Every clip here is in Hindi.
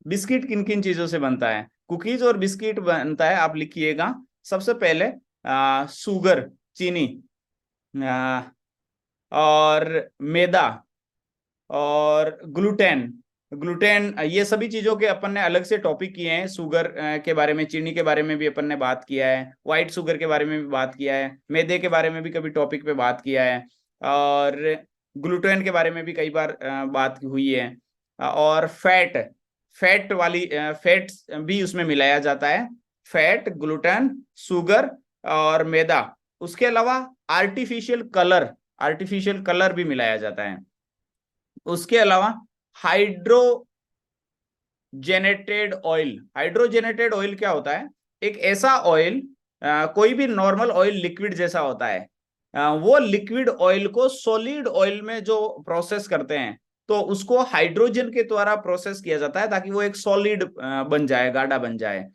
बिस्किट किन किन चीजों से बनता है? कुकीज और बिस्किट बनता है, आप लिखिएगा। सबसे पहले शुगर, चीनी, आ, और मैदा, और ग्लूटेन। ग्लूटेन, ये सभी चीजों के अपन ने अलग से टॉपिक किए हैं। शुगर के बारे में, चीनी के बारे में भी अपन ने बात किया है, व्हाइट शुगर के बारे में भी बात किया है, मैदे के बारे में भी कभी टॉपिक पे बात किया है, और ग्लूटेन के बारे में भी कई बार बात हुई है। और फैट, फैट वाली फैट भी उसमें मिलाया जाता है। फैट, ग्लूटेन, शुगर और मैदा। उसके अलावा आर्टिफिशियल कलर, आर्टिफिशियल कलर भी मिलाया जाता है। उसके अलावा हाइड्रोजेनेटेड ऑयल। हाइड्रोजेनेटेड ऑयल क्या होता है? एक ऐसा ऑयल, कोई भी नॉर्मल ऑयल लिक्विड जैसा होता है, वो लिक्विड ऑयल को सॉलिड ऑयल में जो प्रोसेस करते हैं, तो उसको हाइड्रोजन के द्वारा प्रोसेस किया जाता है ताकि वो एक सॉलिड बन जाए, गाढ़ा बन जाए।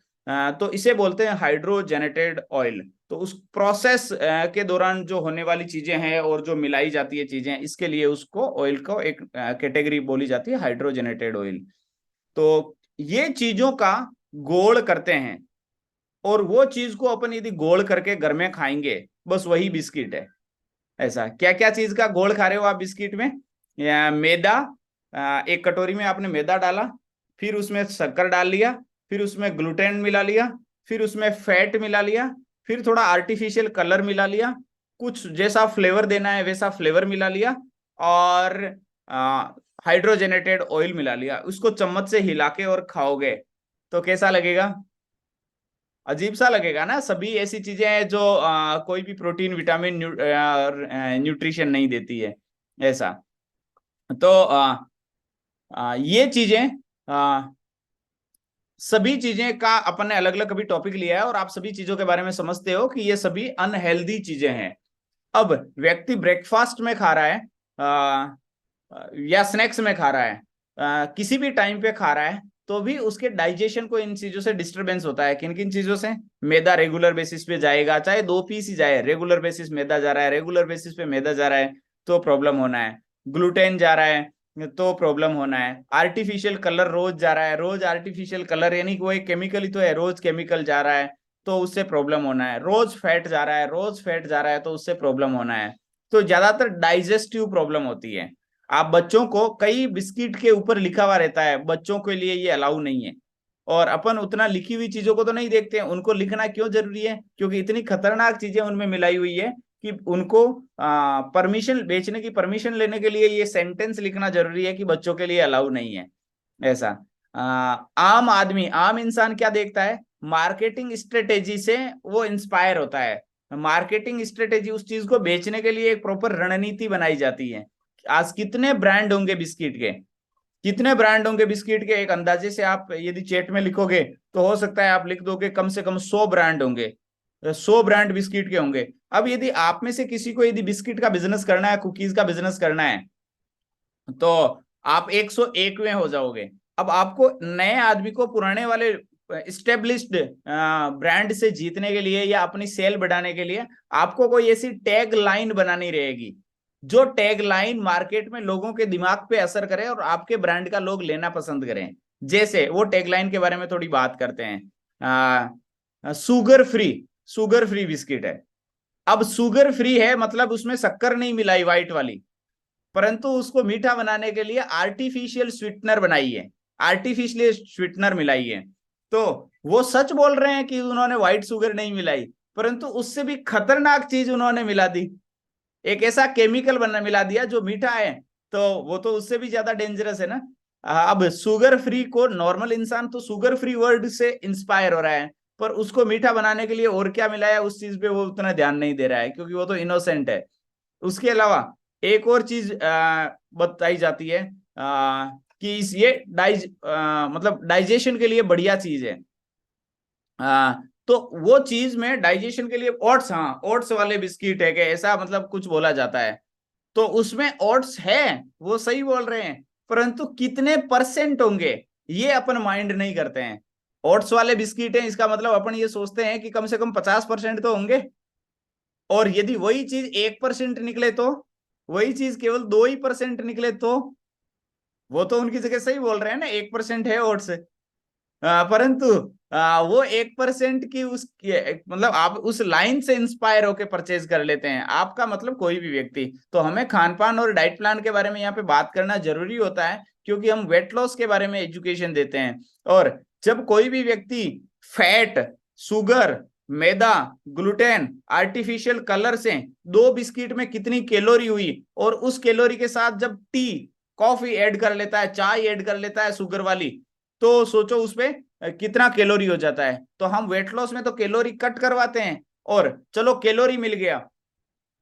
तो इसे बोलते हैं हाइड्रोजेनेटेड ऑयल। तो उस प्रोसेस के दौरान जो होने वाली चीजें हैं और जो मिलाई जाती है चीजें, इसके लिए उसको ऑयल को एक कैटेगरी बोली जाती है, हाइड्रोजेनेटेड ऑयल। तो ये चीजों का गोल करते हैं, और वो चीज को अपन यदि गोल करके घर में खाएंगे, बस वही बिस्किट है। ऐसा क्या क्या चीज का गोल खा रहे हो आप बिस्किट में? मैदा, एक कटोरी में आपने मैदा डाला, फिर उसमें शक्कर डाल लिया, फिर उसमें ग्लूटेन मिला लिया, फिर उसमें फैट मिला लिया, फिर थोड़ा आर्टिफिशियल कलर मिला लिया, कुछ जैसा फ्लेवर देना है वैसा फ्लेवर मिला लिया, और हाइड्रोजनेटेड ऑयल मिला लिया। उसको चम्मच से हिला के और खाओगे तो कैसा लगेगा? अजीब सा लगेगा ना। सभी ऐसी चीजें हैं जो कोई भी प्रोटीन, विटामिन, न्यूट्रिशन नहीं देती है। ऐसा। तो ये चीजें, आ, सभी चीजें का अपन ने अलग अलग कभी टॉपिक लिया है, और आप सभी चीजों के बारे में समझते हो कि ये सभी अनहेल्दी चीजें हैं। अब व्यक्ति ब्रेकफास्ट में खा रहा है, या स्नैक्स में खा रहा है, किसी भी टाइम पे खा रहा है, तो भी उसके डाइजेशन को इन चीजों से डिस्टरबेंस होता है। किन किन चीजों से? मैदा रेगुलर बेसिस पे जाएगा, चाहे 2 पीस ही जाए, रेगुलर बेसिस मैदा जा रहा है, रेगुलर बेसिस पे मैदा जा रहा है, तो प्रॉब्लम होना है। ग्लूटेन जा रहा है तो प्रॉब्लम होना है। आर्टिफिशियल कलर रोज जा रहा है, रोज आर्टिफिशियल कलर, यानी कि वो एक केमिकल ही तो है, रोज केमिकल जा रहा है, तो उससे प्रॉब्लम होना है। रोज फैट जा रहा है, रोज फैट जा रहा है, तो उससे प्रॉब्लम होना है। तो ज्यादातर डाइजेस्टिव प्रॉब्लम होती है। आप बच्चों को, कई बिस्किट के ऊपर लिखा हुआ रहता है बच्चों के लिए ये अलाउ नहीं है, और अपन उतना लिखी हुई चीजों को तो नहीं देखते हैं। उनको लिखना क्यों जरूरी है? क्योंकि इतनी खतरनाक चीजें उनमें मिलाई हुई है कि उनको परमिशन, बेचने की परमिशन लेने के लिए ये सेंटेंस लिखना जरूरी है कि बच्चों के लिए अलाउ नहीं है। ऐसा। आम आदमी, आम इंसान क्या देखता है? मार्केटिंग स्ट्रेटेजी से वो इंस्पायर होता है। मार्केटिंग स्ट्रेटेजी, उस चीज को बेचने के लिए एक प्रॉपर रणनीति बनाई जाती है। आज कितने ब्रांड होंगे बिस्किट के? कितने ब्रांड होंगे बिस्किट के? एक अंदाजे से आप यदि चैट में लिखोगे तो हो सकता है आप लिख दोगे कम से कम 100 ब्रांड होंगे। 100 ब्रांड बिस्किट के होंगे। अब यदि आप में से किसी को यदि बिस्किट का बिजनेस करना है, कुकीज का बिजनेस करना है, तो आप 101वें हो जाओगे। अब आपको नए आदमी को पुराने वाले स्टेब्लिश्ड ब्रांड से जीतने के लिए या अपनी सेल बढ़ाने के लिए आपको कोई ऐसी टैग लाइन बनानी रहेगी, जो टैग लाइन मार्केट में लोगों के दिमाग पे असर करे और आपके ब्रांड का लोग लेना पसंद करें। जैसे वो टैग लाइन के बारे में थोड़ी बात करते हैं। Sugar free, sugar free biscuit है। अब शुगर फ्री है मतलब उसमें शक्कर नहीं मिलाई, व्हाइट वाली, परंतु उसको मीठा बनाने के लिए आर्टिफिशियल स्वीटनर बनाई है, आर्टिफिशियल स्वीटनर मिलाई है। तो वो सच बोल रहे हैं कि उन्होंने व्हाइट शुगर नहीं मिलाई, परंतु उससे भी खतरनाक चीज उन्होंने मिला दी। एक ऐसा केमिकल बना मिला दिया जो मीठा है, तो वो तो उससे भी ज्यादा डेंजरस है ना। अब शुगर फ्री को नॉर्मल इंसान तो शुगर फ्री वर्ड से इंस्पायर हो रहा है, पर उसको मीठा बनाने के लिए और क्या मिलाया उस चीज पे वो उतना ध्यान नहीं दे रहा है, क्योंकि वो तो इनोसेंट है। उसके अलावा एक और चीज बताई जाती है, कि ये मतलब डाइजेशन के लिए बढ़िया चीज है। तो वो चीज में डाइजेशन के लिए ओट्स, हाँ ओट्स वाले बिस्किट है कि ऐसा, मतलब कुछ बोला जाता है। तो उसमें ओट्स है, वो सही बोल रहे हैं, परंतु कितने परसेंट होंगे ये अपन माइंड नहीं करते हैं। ओट्स वाले बिस्किट है, इसका मतलब अपन ये सोचते हैं कि कम से कम 50% तो होंगे। और यदि वही चीज 1% निकले तो, वही चीज केवल 2% निकले तो, वो तो उनकी जगह सही बोल रहे हैं ना, 1% है ओट्स। परंतु वो 1% की उस मतलब आप उस लाइन से इंस्पायर होकर परचेज कर लेते हैं, आपका मतलब कोई भी व्यक्ति। तो हमें खान पान और डाइट प्लान के बारे में यहाँ पे बात करना जरूरी होता है, क्योंकि हम वेट लॉस के बारे में एजुकेशन देते हैं। और जब कोई भी व्यक्ति फैट, शुगर, मैदा, ग्लूटेन, आर्टिफिशियल कलर से 2 बिस्किट में कितनी कैलोरी हुई, और उस कैलोरी के साथ जब टी, कॉफी ऐड कर लेता है, चाय ऐड कर लेता है शुगर वाली, तो सोचो उस पे कितना कैलोरी हो जाता है। तो हम वेट लॉस में तो कैलोरी कट करवाते हैं, और चलो कैलोरी मिल गया,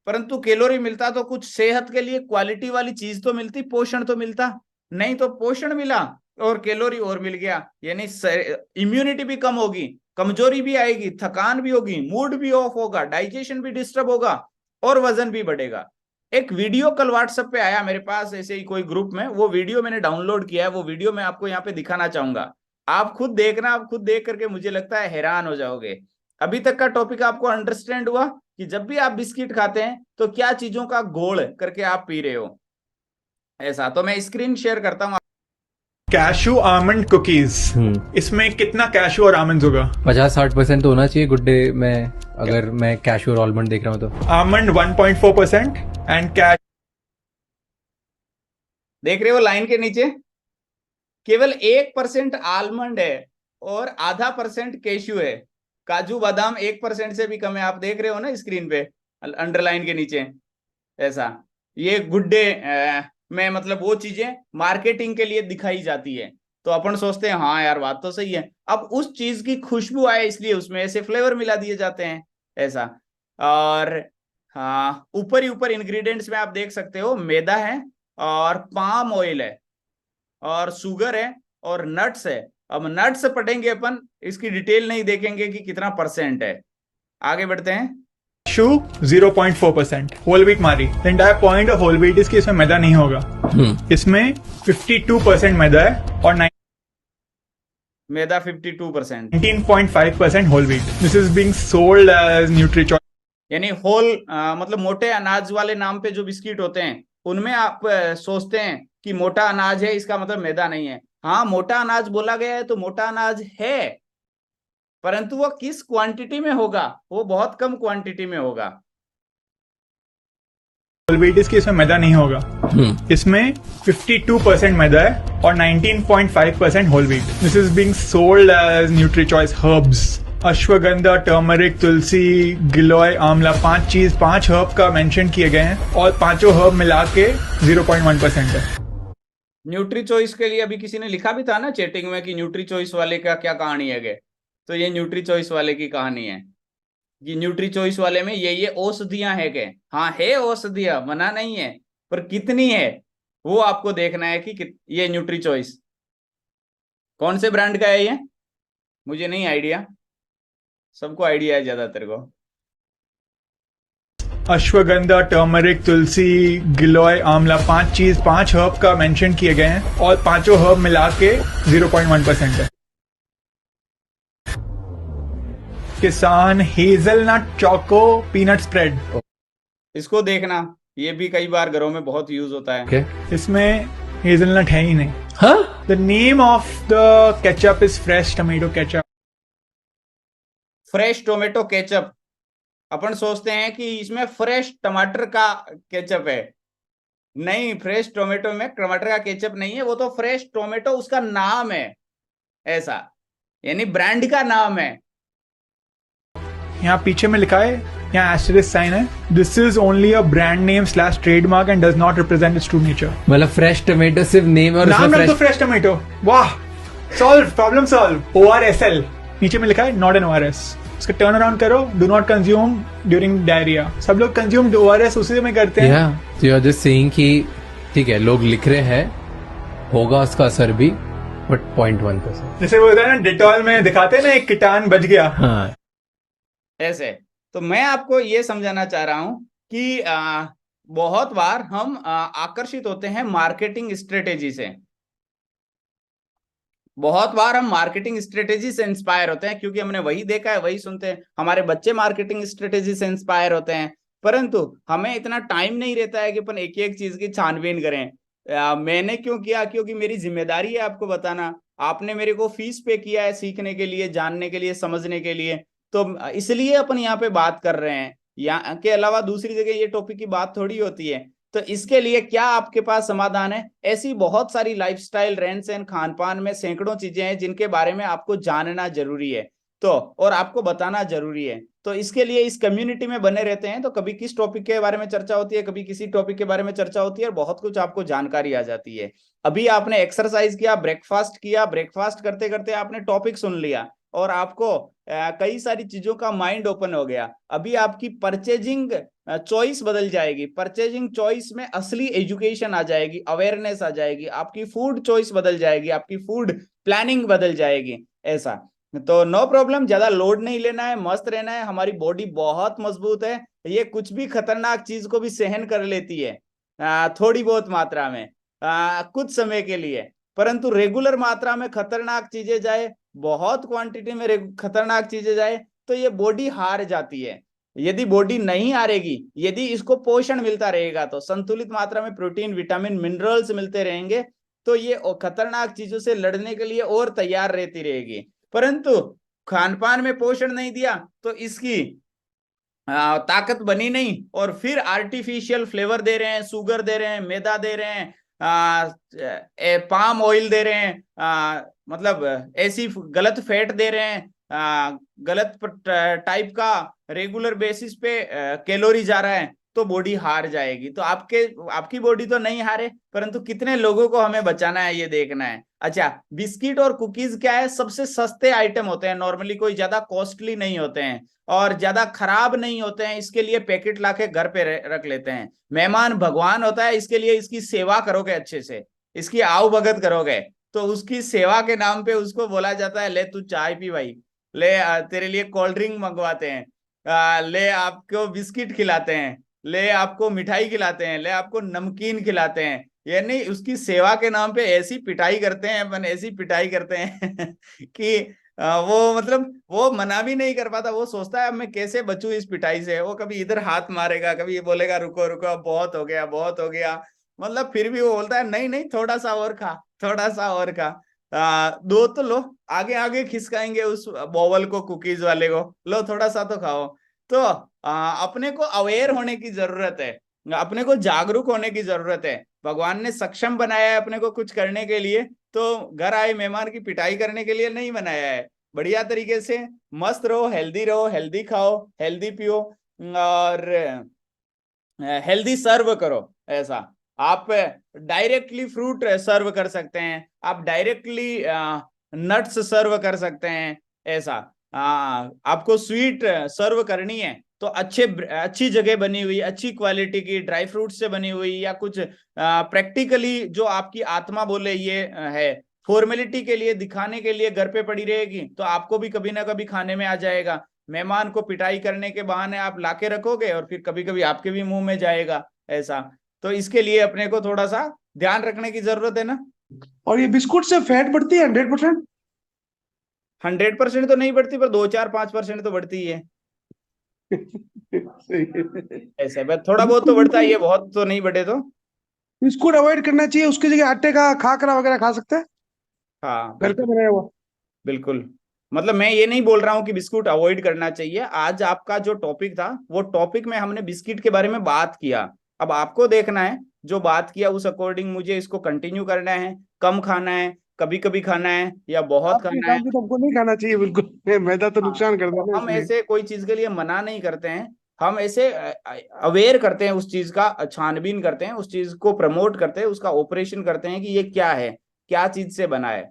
परंतु कैलोरी मिलता तो कुछ सेहत के लिए क्वालिटी वाली चीज तो मिलती, पोषण तो मिलता नहीं। तो पोषण मिला और कैलोरी और मिल गया, यानी इम्यूनिटी भी कम होगी, कमजोरी भी आएगी, थकान भी होगी, मूड भी ऑफ होगा, डाइजेशन भी डिस्टर्ब होगा, और वजन भी बढ़ेगा। एक वीडियो कल व्हाट्सएप पे आया मेरे पास, ऐसे ही कोई ग्रुप में, वो वीडियो मैंने डाउनलोड किया है, वो वीडियो मैं आपको यहाँ पे दिखाना चाहूंगा। आप खुद देखना, आप खुद देख करके मुझे लगता है हैरान हो जाओगे। अभी तक का टॉपिक आपको अंडरस्टैंड हुआ कि जब भी आप बिस्किट खाते हैं तो क्या चीजों का घोल करके आप पी रहे हो, ऐसा। तो मैं स्क्रीन शेयर करता हूँ। कैशू आमंड कुकीज, इसमें कितना कैशू और आमंड होगा? 50-60% तो होना चाहिए गुड डे में, अगर मैं कैशू और आलमंड देख रहा हूँ तो। आमंड 1.4% एंड कैश, देख रहे हो लाइन के नीचे केवल 1% आलमंड है और %0.5 कैशू है। काजू बादाम 1% से भी कम है, आप देख रहे हो ना स्क्रीन पे अंडरलाइन के नीचे, ऐसा। ये गुड डे में मतलब वो चीजें मार्केटिंग के लिए दिखाई जाती है, तो अपन सोचते हैं हाँ यार बात तो सही है। अब उस चीज की खुशबू आए इसलिए उसमें ऐसे फ्लेवर मिला दिए जाते हैं, ऐसा। और हाँ, ऊपर ही ऊपर इंग्रेडिएंट्स में आप देख सकते हो, मैदा है और पाम ऑयल है और शुगर है और नट्स है। अब नट्स पढ़ेंगे अपन, इसकी डिटेल नहीं देखेंगे कि कितना परसेंट है। आगे बढ़ते हैं। कैशू 0.4%, होल व्हीट मारी। The entire point of whole wheat इसकी इसमें मैदा नहीं होगा। इसमें 52% मैदा है और मैदा 52%, 19.5% whole wheat. This is being sold as NutriChoice. यानी होल मतलब मोटे अनाज वाले नाम पे जो बिस्किट होते हैं उनमें आप सोचते हैं कि मोटा अनाज है, इसका मतलब मैदा नहीं है। हाँ, मोटा अनाज बोला गया है तो मोटा अनाज है, परंतु वो किस क्वांटिटी में होगा, वो बहुत कम क्वांटिटी में होगा। होल व्हीट इसकी इसमें मैदा नहीं होगा। इसमें 52% मैदा है और 19.5% whole wheat. This is being sold as NutriChoice herbs. Ashwagandha, turmeric, tulsi, giloy, amla, 5 herb का मेंशन किए गए हैं और पांचों हर्ब मिला के 0.1% है। न्यूट्री चॉइस के लिए अभी किसी ने लिखा भी था ना चैटिंग में कि न्यूट्री चॉइस वाले का क्या कहानी है, तो ये न्यूट्री चॉइस वाले की कहानी है कि न्यूट्री चॉइस वाले में ये औषधियां है के। हाँ है औषधियां, मना नहीं है, पर कितनी है वो आपको देखना है कि ये न्यूट्री चॉइस कौन से ब्रांड का है, ये मुझे नहीं आइडिया, सबको आइडिया है ज्यादातर को। अश्वगंधा, टर्मरिक, तुलसी, गिलोय, आंवला, 5 हर्ब का मेंशन किए गए हैं और पांचों हर्ब मिला के 0.1% है। किसान हेजलनट चोको पीनट स्प्रेड, इसको देखना, ये भी कई बार घरों में बहुत यूज होता है। okay. इसमें हेजलनट है ही नहीं। हाँ, the name of the ketchup is fresh tomato ketchup. Fresh tomato ketchup, अपन सोचते हैं कि इसमें फ्रेश टमाटर का केचप है, नहीं, फ्रेश टोमेटो में टमाटर का केचप नहीं है, वो तो फ्रेश टोमेटो उसका नाम है, ऐसा, यानी ब्रांड का नाम है। यहाँ पीछे में लिखा है, यहाँ एस्टेरिस्क साइन है, this is only a brand name / trademark and does not represent it's true nature. मतलब फ्रेश टमाटो सिर्फ नेम और नाम उसमें रख दो फ्रेश टोमेटो, वाह, सॉल्व, प्रॉब्लम सॉल्व। ORSL नीचे में लिखा है, नॉट एन ORS। उसका टर्न अराउंड करो, do not consume during diarrhoea. सब लोग कंज्यूम ORS उसी में करते हैं। तो यू आर जस्ट सेइंग कि ठीक है, लोग लिख रहे हैं, होगा उसका असर भी, बट 0.1%। जैसे वो होता है ना, डिटॉल में दिखाते हैं ना, एक कीटाणु बच गया, हाँ, ऐसे। तो मैं आपको ये समझाना चाह रहा हूं कि बहुत बार हम आकर्षित होते हैं मार्केटिंग स्ट्रेटेजी से, बहुत बार हम मार्केटिंग स्ट्रेटेजी से इंस्पायर होते हैं, क्योंकि हमने वही देखा है, वही सुनते हैं, हमारे बच्चे मार्केटिंग स्ट्रेटेजी से इंस्पायर होते हैं, परंतु हमें इतना टाइम नहीं रहता है कि अपन एक एक चीज की छानबीन करें। मैंने क्यों किया, क्योंकि मेरी जिम्मेदारी है आपको बताना। आपने मेरे को फीस पे किया है सीखने के लिए, जानने के लिए, समझने के लिए, तो इसलिए अपन यहाँ पे बात कर रहे हैं। यहाँ के अलावा दूसरी जगह ये टॉपिक की बात थोड़ी होती है। तो इसके लिए क्या आपके पास समाधान है? ऐसी बहुत सारी लाइफस्टाइल, रहन सहन, खान पान में सैकड़ों चीजें हैं जिनके बारे में आपको जानना जरूरी है, तो और आपको बताना जरूरी है। तो इसके लिए इस कम्युनिटी में बने रहते हैं, तो कभी किस टॉपिक के बारे में चर्चा होती है, कभी किसी टॉपिक के बारे में चर्चा होती है, और बहुत कुछ आपको जानकारी आ जाती है। अभी आपने एक्सरसाइज किया, ब्रेकफास्ट किया, ब्रेकफास्ट करते करते आपने टॉपिक सुन लिया और आपको कई सारी चीजों का माइंड ओपन हो गया। अभी आपकी परचेजिंग चॉइस बदल जाएगी, परचेजिंग चॉइस में असली एजुकेशन आ जाएगी, अवेयरनेस आ जाएगी, आपकी फूड चॉइस बदल जाएगी, आपकी फूड प्लानिंग बदल जाएगी। ऐसा तो नो प्रॉब्लम, ज्यादा लोड नहीं लेना है, मस्त रहना है। हमारी बॉडी बहुत मजबूत है, ये कुछ भी खतरनाक चीज को भी सहन कर लेती है थोड़ी बहुत मात्रा में, कुछ समय के लिए। परंतु रेगुलर मात्रा में खतरनाक चीजें जाए, बहुत क्वांटिटी में खतरनाक चीजें जाए, तो ये बॉडी हार जाती है। यदि बॉडी नहीं हारेगी, यदि इसको पोषण मिलता रहेगा, तो संतुलित मात्रा में प्रोटीन, विटामिन, मिनरल्स मिलते रहेंगे, तो ये खतरनाक चीजों से लड़ने के लिए और तैयार रहती रहेगी। परंतु खान पान में पोषण नहीं दिया तो इसकी ताकत बनी नहीं, और फिर आर्टिफिशियल फ्लेवर दे रहे हैं, शुगर दे रहे हैं, मैदा दे रहे हैं, पाम ऑयल दे रहे हैं, मतलब ऐसी गलत फैट दे रहे हैं, गलत टाइप का रेगुलर बेसिस पे कैलोरी जा रहा है, तो बॉडी हार जाएगी। तो आपकी बॉडी तो नहीं हारे, परंतु कितने लोगों को हमें बचाना है ये देखना है। अच्छा, बिस्किट और कुकीज क्या है, सबसे सस्ते आइटम होते हैं, नॉर्मली कोई ज्यादा कॉस्टली नहीं होते हैं और ज्यादा खराब नहीं होते हैं, इसके लिए पैकेट लाके घर पे रख लेते हैं। मेहमान भगवान होता है, इसके लिए इसकी सेवा करोगे अच्छे से, इसकी आओ भगत करोगे, तो उसकी सेवा के नाम पे उसको बोला जाता है, ले तू चाय पी भाई, ले तेरे लिए कोल्ड ड्रिंक मंगवाते हैं, ले आपको बिस्किट खिलाते हैं, ले आपको मिठाई खिलाते हैं, ले आपको नमकीन खिलाते हैं। यानी उसकी सेवा के नाम पे ऐसी पिटाई करते हैं अपन, ऐसी पिटाई करते हैं कि वो मतलब वो मना भी नहीं कर पाता, वो सोचता है अब मैं कैसे बचूं इस पिटाई से। वो कभी इधर हाथ मारेगा, कभी ये बोलेगा रुको रुको बहुत हो गया, बहुत हो गया, मतलब फिर भी वो बोलता है नहीं नहीं थोड़ा सा और खा, थोड़ा सा और खा, दो तो लो, आगे आगे खिसकाएंगे उस बॉवल को, कुकीज वाले को, लो थोड़ा सा तो खाओ। तो अपने को अवेयर होने की जरूरत है, अपने को जागरूक होने की जरूरत है। भगवान ने सक्षम बनाया है अपने को कुछ करने के लिए, तो घर आए मेहमान की पिटाई करने के लिए नहीं बनाया है। बढ़िया तरीके से मस्त रहो, हेल्दी खाओ, हेल्दी पियो, और हेल्दी सर्व करो। ऐसा आप डायरेक्टली फ्रूट सर्व कर सकते हैं, आप डायरेक्टली नट्स सर्व कर सकते हैं। ऐसा आपको स्वीट सर्व करनी है तो अच्छी जगह बनी हुई, अच्छी क्वालिटी की ड्राई फ्रूट से बनी हुई, या कुछ प्रैक्टिकली जो आपकी आत्मा बोले ये है, फॉर्मेलिटी के लिए दिखाने के लिए घर पे पड़ी रहेगी, तो आपको भी कभी ना कभी खाने में आ जाएगा। मेहमान को पिटाई करने के बहाने आप लाके रखोगे और फिर कभी कभी आपके भी मुंह में जाएगा। ऐसा तो इसके लिए अपने को थोड़ा सा ध्यान रखने की जरूरत है ना। और ये बिस्कुट से फैट बढ़ती है 100%? 100% तो नहीं बढ़ती, पर 2-4-5% तो बढ़ती ही है। ऐसा बस थोड़ा बहुत तो बढ़ता ही है, बहुत तो नहीं बढ़े तो। बिस्कुट अवॉइड करना चाहिए, उसकी जगह आटे का खाकरा वगैरह खा सकते हैं, हाँ घर का बनाया हुआ। बिल्कुल, मतलब मैं ये नहीं बोल रहा हूँ कि बिस्कुट अवॉइड करना चाहिए। आज आपका जो टॉपिक था, वो टॉपिक में हमने बिस्किट के बारे में बात किया। अब आपको देखना है, जो बात किया उस अकॉर्डिंग मुझे इसको कंटिन्यू करना है, कम खाना है, कभी कभी खाना है, या बहुत आपके खाना है। हिसाब से तो हमको नहीं खाना चाहिए बिल्कुल, मैदा तो हाँ, नुकसान करता है तो ना, हम इसलिए। ऐसे कोई चीज के लिए मना नहीं करते हैं, हम ऐसे अवेयर करते हैं, उस चीज का छानबीन करते हैं, उस चीज को प्रमोट करते हैं, उसका ऑपरेशन करते हैं कि ये क्या है, क्या चीज से बना है।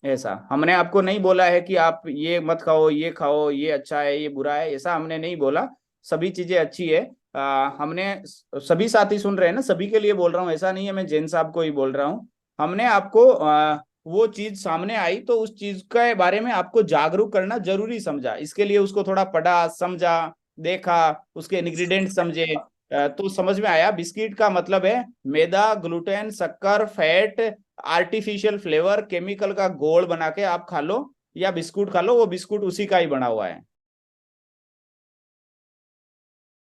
ऐसा हमने आपको नहीं बोला है कि आप ये मत खाओ, ये खाओ, ये अच्छा है, ये बुरा है, ऐसा हमने नहीं बोला। सभी चीजें अच्छी है। हमने सभी साथी सुन रहे हैं ना, सभी के लिए बोल रहा हूँ, ऐसा नहीं है मैं जैन साहब को ही बोल रहा हूँ। हमने आपको वो चीज सामने आई तो उस चीज के बारे में आपको जागरूक करना जरूरी समझा, इसके लिए उसको थोड़ा पढ़ा, समझा, देखा, उसके इंग्रेडिएंट समझे, तो समझ में आया बिस्किट का मतलब है मैदा, ग्लूटेन, शक्कर, फैट, आर्टिफिशियल फ्लेवर, केमिकल का घोल बना के आप खा लो, या बिस्कुट खा लो, वो बिस्कुट उसी का ही बना हुआ है।